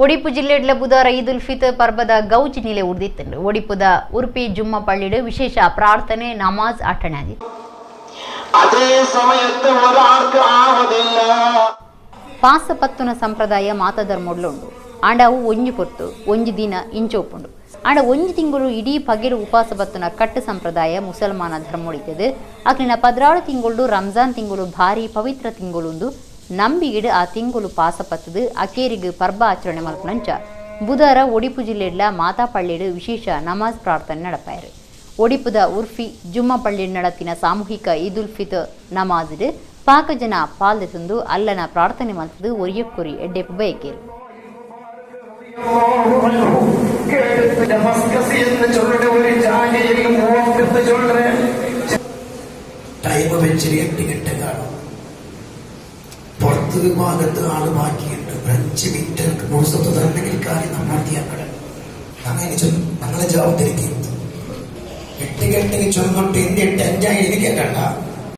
ಒಡಿಪು ಜಿಲ್ಲೆಡ್ಲ ಬುಧವಾರ ಈದುಲ್ ಫಿತರ್ ಪರ್ಬದ ಗೌಜಿ ನಿಲೆ ಉರ್ದಿತ್ತು. ಒಡಿಪುದ ಉರ್ಪಿ ಜುಮ್ಮ ಪಳ್ಳಿಡು ವಿಶೇಷ ಪ್ರಾರ್ಥನೆ ನಮಾಜ್ ಆಟಣೆ ಆದಿತ್ತು. ಪಾಸಪತ್ತುನ ಸಂಪ್ರದಾಯ ಮಾತಧರ್ಮೊಡ್ಲುಂಡು. ಆಂಡವು ಒಂಜಿ ಪೊತ್ತು ಒಂಜಿ ದಿನ ಇಂಚೋಪುಂಡು. ಆಂಡ ಒಂಜಿ ತಿಂಗಳು ಇಡೀ ಪಗೆಡು ಉಪವಾಸ ಬತ್ತುನ ಕಟ್ಟು ಸಂಪ್ರದಾಯ ಮುಸಲ್ಮಾನ ಧರ್ಮೊಡಿತದೆ. ಅಕ್ಲಿನ 16 ತಿಂಗಳು ರಂಜಾನ್ ತಿಂಗಳು ಭಾರಿ ಪವಿತ್ರ ತಿಂಗಳುಂದು ನಂಬಿಗಿಡು ಆ ತಿಂಗಳು ಪಾಸಪತ್ತದು ಅಕೇರಿಗೆ ಪರ್ಬ ಆಚರಣೆ ಮಲ್ಪನಂಚ ಬುಧವಾರ ಒಡಿಪು ಜಿಲ್ಲೆಡ್ಲ ಮಾತಾಪಳ್ಳಿಡು ವಿಶೇಷ ನಮಾಜ್ ಪ್ರಾರ್ಥನೆ ನಡಪಾಯರು. ಒಡಿಪುದ ಉರ್ಫಿ ಜುಮ್ಮ ಪಳ್ಳಿ ನಡತಿನ ಸಾಮೂಹಿಕ ಈದುಲ್ ಫಿತರ್ ನಮಾಜ್ಡ್ ಪಾಕ ಜನ ಪಾಲ್ದೆತುಂದು ಅಲ್ಲನ ಪ್ರಾರ್ಥನೆ ಮಲ್ತದು ಒರಿಯಕ್ಕುರಿ ಎಡ್ಡೆಪ್ಪು ಬಯಕೇರು. പുറത്ത് ഭാഗത്ത് ആള് ബാക്കിയുണ്ട്. 5 മിനിറ്റ് മുഴുസത്തുണ്ടെങ്കിൽ കാര്യം നമ്മൾ അങ്ങനെ ഞങ്ങളെ ജവാബ് തിരിക്കുന്നത് 8 ഗಂಟೆಗೆ ചൊല്ലിട്ട് 8:05 എനിക്ക് കണ്ട